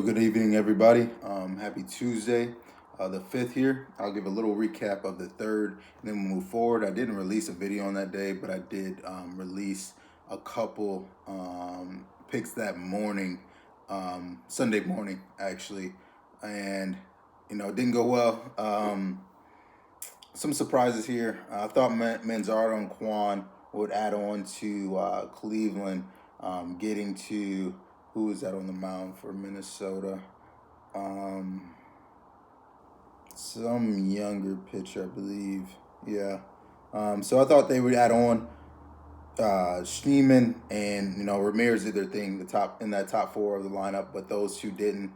Good evening, everybody. Happy Tuesday, the 5th here. I'll give a little recap of the 3rd, and then we'll move forward. I didn't release a video on that day, but I did release a couple picks that morning, Sunday morning, actually. And, it didn't go well. Some surprises here. I thought Manzardo and Quan would add on to Cleveland, getting to who is that on the mound for Minnesota? Some younger pitcher, I believe. Yeah. So I thought they would add on Freeman and Ramirez did their thing, the top in that top four of the lineup, but those two didn't.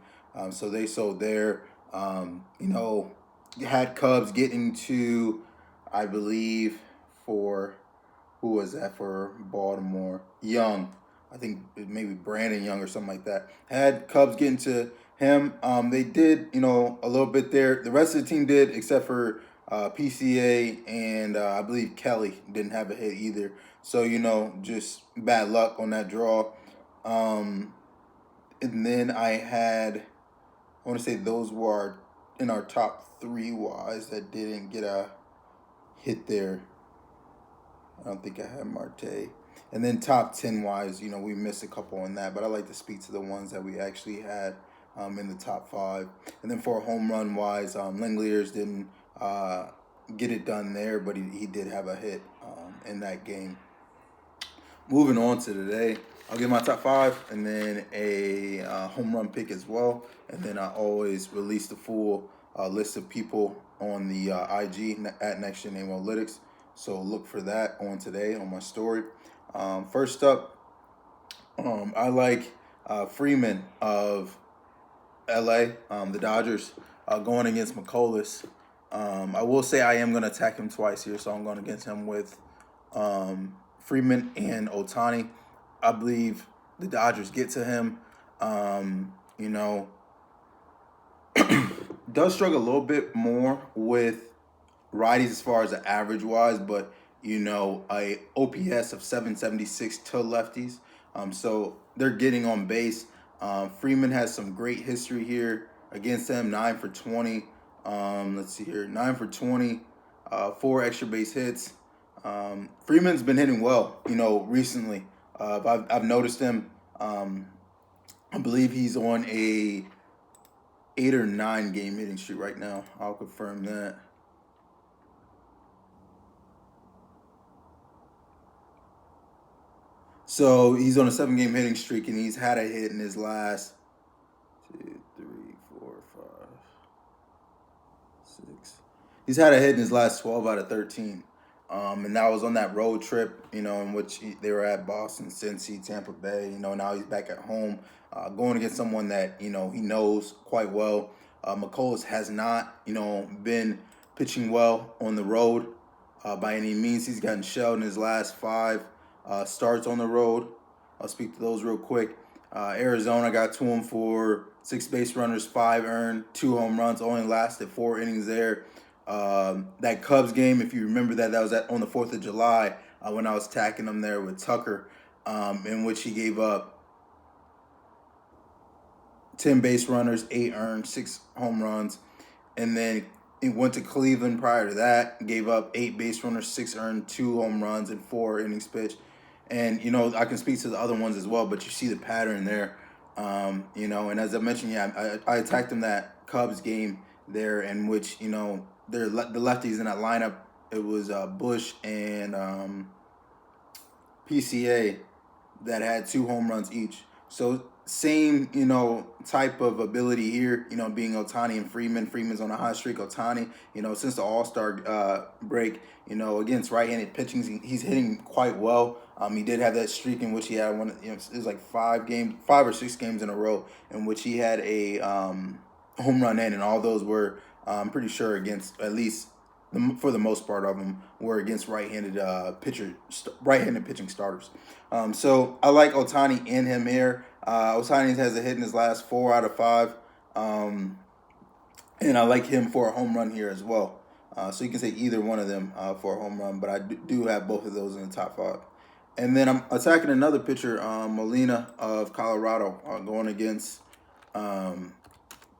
So they sold there. Had Cubs getting to, I believe, for who was that for Baltimore? Young. I think maybe Brandon Young or something like that. Had Cubs getting to him. They did, a little bit there. The rest of the team did, except for PCA and I believe Kelly didn't have a hit either. So, just bad luck on that draw. And then I want to say those were in our top 3 wise that didn't get a hit there. I don't think I had Marte. And then top 10 wise, we missed a couple on that, but I like to speak to the ones that we actually had in the top 5. And then for home run wise, Lingliers didn't get it done there, but he did have a hit in that game. Moving on to today, I'll give my top 5 and then a home run pick as well. And then I always release the full list of people on the IG at Next Gen Amolytics. So look for that on today on my story. First up, I like Freeman of LA, the Dodgers, going against McCullers. I will say I am going to attack him twice here, so I'm going against him with Freeman and Ohtabi. I believe the Dodgers get to him. Does struggle a little bit more with righties as far as the average wise, but a OPS of 776 to lefties. So they're getting on base. Freeman has some great history here against them. 9 for 20. Let's see here. 9 for 20. 4 extra base hits. Freeman's been hitting well, recently. I've noticed him. I believe he's on a 8 or 9 game hitting streak right now. I'll confirm that. So he's on a 7-game hitting streak, and he's had a hit in his last 2, 3, 4, 5, 6. He's had a hit in his last 12 out of 13. And that was on that road trip, in which they were at Boston, Cincy, Tampa Bay. Now he's back at home, going against someone that, he knows quite well. McCullers has not, been pitching well on the road by any means. He's gotten shelled in his last 5 starts on the road. I'll speak to those real quick. Arizona got to him for 6 base runners, 5 earned, 2 home runs, only lasted 4 innings there. That Cubs game, if you remember that was on the 4th of July when I was attacking him there with Tucker, in which he gave up 10 base runners, 8 earned, 6 home runs. And then he went to Cleveland prior to that, gave up 8 base runners, 6 earned, 2 home runs, and 4 innings pitched. And, I can speak to the other ones as well, but you see the pattern there. And as I mentioned, I attacked him that Cubs game there in which, the lefties in that lineup, it was Bush and PCA that had 2 home runs each. So same, type of ability here, being Ohtabi and Freeman. Freeman's on a hot streak. Ohtabi, since the All-Star break, against right-handed pitching, he's hitting quite well. He did have that streak in which he had one, it was like 5 or 6 games in a row in which he had a home run in, and all those were, I'm pretty sure, against, at least for the most part of them, were against right-handed pitching starters. So I like Ohtabi and him here. Ohtabi has a hit in his last 4 out of 5. And I like him for a home run here as well. So you can say either one of them for a home run, but I do have both of those in the top 5. And then I'm attacking another pitcher, Molina of Colorado, going against Um,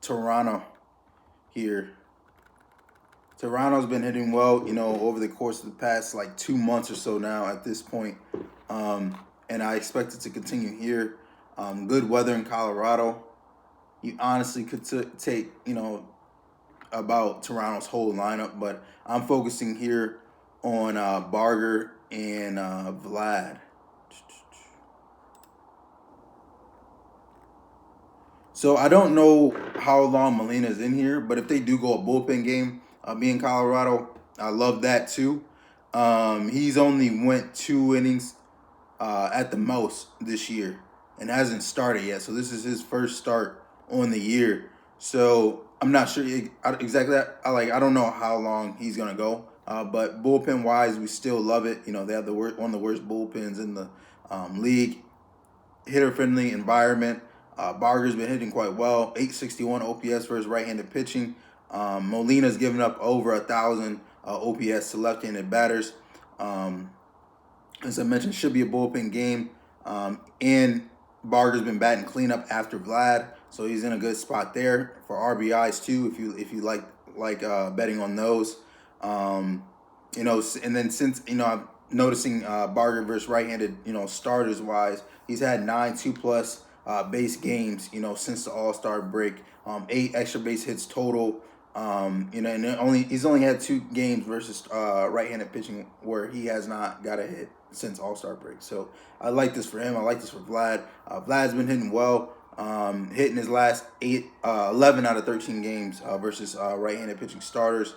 Toronto here. Toronto's been hitting well, over the course of the past like 2 months or so now at this point. And I expect it to continue here. Good weather in Colorado. You honestly could take, about Toronto's whole lineup, but I'm focusing here on Barger and Vlad. So I don't know how long Molina's in here, but if they do go a bullpen game, me in Colorado, I love that too. He's only went 2 innings at the most this year and hasn't started yet. So this is his first start on the year. So I'm not sure exactly. I don't know how long he's gonna go. But bullpen wise, we still love it. They have one of the worst bullpens in the league. Hitter friendly environment. Barger's been hitting quite well. 861 OPS for his right-handed pitching. Molina's given up over 1,000 OPS to left-handed batters. As I mentioned, should be a bullpen game. And Barger's been batting cleanup after Vlad, so he's in a good spot there for RBIs too. If you like betting on those, and then since I'm noticing Barger versus right-handed starters wise, he's had 9 2+ base games since the All-Star break. 8 extra base hits total. And he's only had 2 games versus right-handed pitching where he has not got a hit since All-Star break. So I like this for him. I like this for Vlad. Vlad's been hitting well. Hitting his last 11 out of 13 games versus right-handed pitching starters.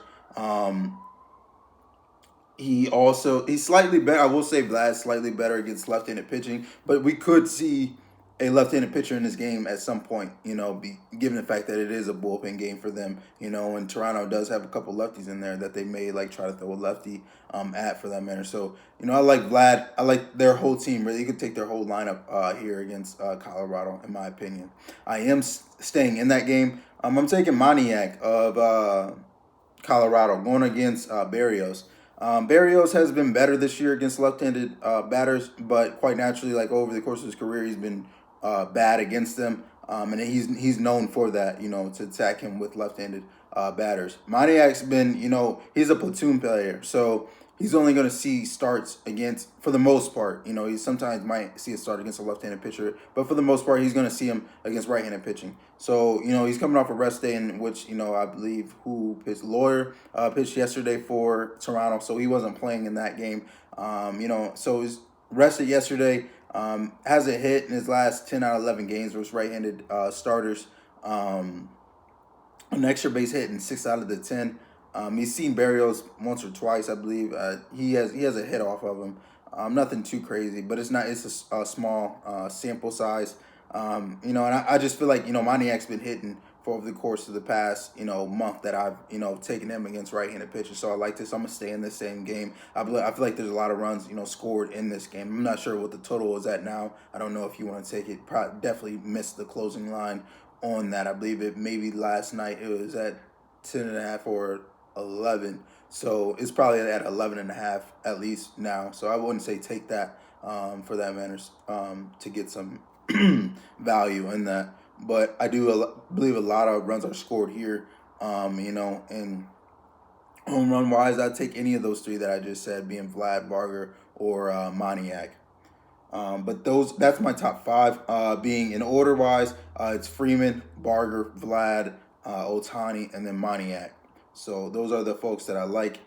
He's slightly better. I will say Vlad's slightly better against left-handed pitching, but we could see a left-handed pitcher in this game at some point, given the fact that it is a bullpen game for them, and Toronto does have a couple lefties in there that they may try to throw a lefty at for that matter. So, I like Vlad. I like their whole team. Really, you could take their whole lineup here against Colorado, in my opinion. I am staying in that game. I'm taking Moniak of Colorado going against Barrios. Barrios has been better this year against left-handed batters, but quite naturally, over the course of his career, he's been bad against them, and he's known for that, to attack him with left-handed batters. Moniak's been, he's a platoon player, so he's only going to see starts against, for the most part, he sometimes might see a start against a left-handed pitcher, but for the most part, he's going to see him against right-handed pitching. So, he's coming off a rest day in which, I believe Lawyer pitched yesterday for Toronto, so he wasn't playing in that game. So he's rested yesterday, hasn't hit in his last 10 out of 11 games versus right-handed starters. An extra base hit in 6 out of the 10. He's seen Barrios once or twice, I believe. He has a hit off of him. Nothing too crazy, but it's a small sample size. And I just feel like Moniak's been hitting for over the course of the past month that I've taken him against right-handed pitchers. So I like this. I'm gonna stay in this same game. I feel like there's a lot of runs scored in this game. I'm not sure what the total is at now. I don't know if you want to take it. Definitely missed the closing line on that. I believe it maybe last night it was at 10.5 or 11. So it's probably at 11.5 at least now. So I wouldn't say take that for that matter to get some value in that. But I do believe a lot of runs are scored here, and home run wise, I'd take any of those 3 that I just said, being Vlad, Barger, or Moniak. But that's my top 5. Being in order wise, it's Freeman, Barger, Vlad, Ohtabi, and then Moniak. So those are the folks that I like.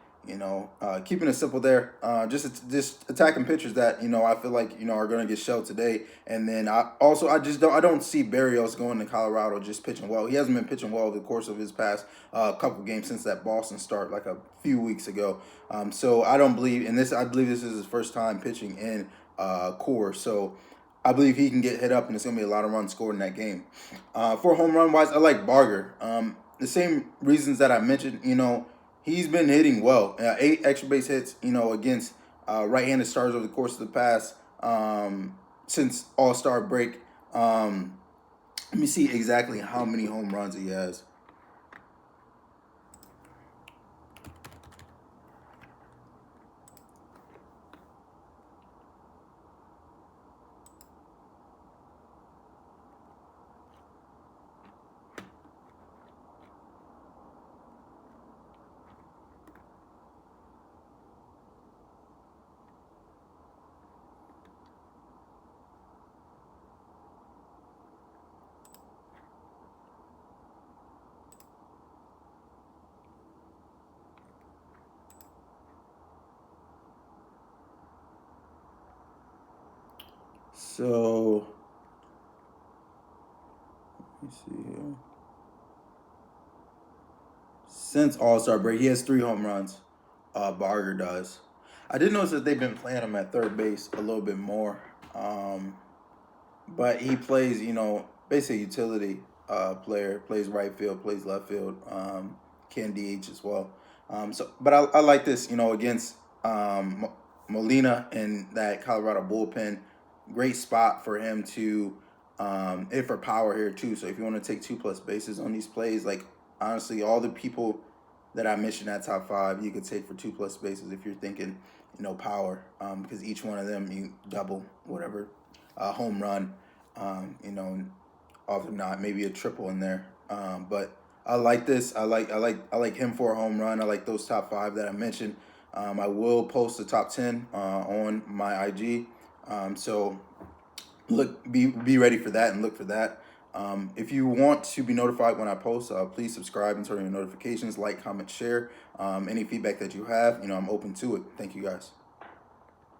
Keeping it simple there. Just attacking pitchers that I feel like are going to get shelled today. And then I don't see Barrios going to Colorado just pitching well. He hasn't been pitching well over the course of his past couple games since that Boston start like a few weeks ago. So I don't believe in this. I believe this is his first time pitching in Coors. So I believe he can get hit up, and it's going to be a lot of runs scored in that game. For home run wise, I like Barger. The same reasons that I mentioned. He's been hitting well. 8 extra base hits, against right-handed starters over the course of the past since All-Star break. Let me see exactly how many home runs he has. So let me see here. Since All-Star break, he has 3 home runs. Barger does. I did notice that they've been playing him at third base a little bit more. But he plays, basically utility player. Plays right field, plays left field. Can DH as well. But I like this, against Molina and that Colorado bullpen. Great spot for him to hit for power here too. So if you want to take 2+ bases on these plays, like honestly, all the people that I mentioned at top 5, you could take for 2+ bases if you're thinking, power, because each one of them you double whatever home run, and often not maybe a triple in there. But I like this. I like him for a home run. I like those top 5 that I mentioned. I will post the top 10 on my IG. So be ready for that and look for that. If you want to be notified when I post, please subscribe and turn on your notifications, like, comment, share. Any feedback that you have, I'm open to it. Thank you guys.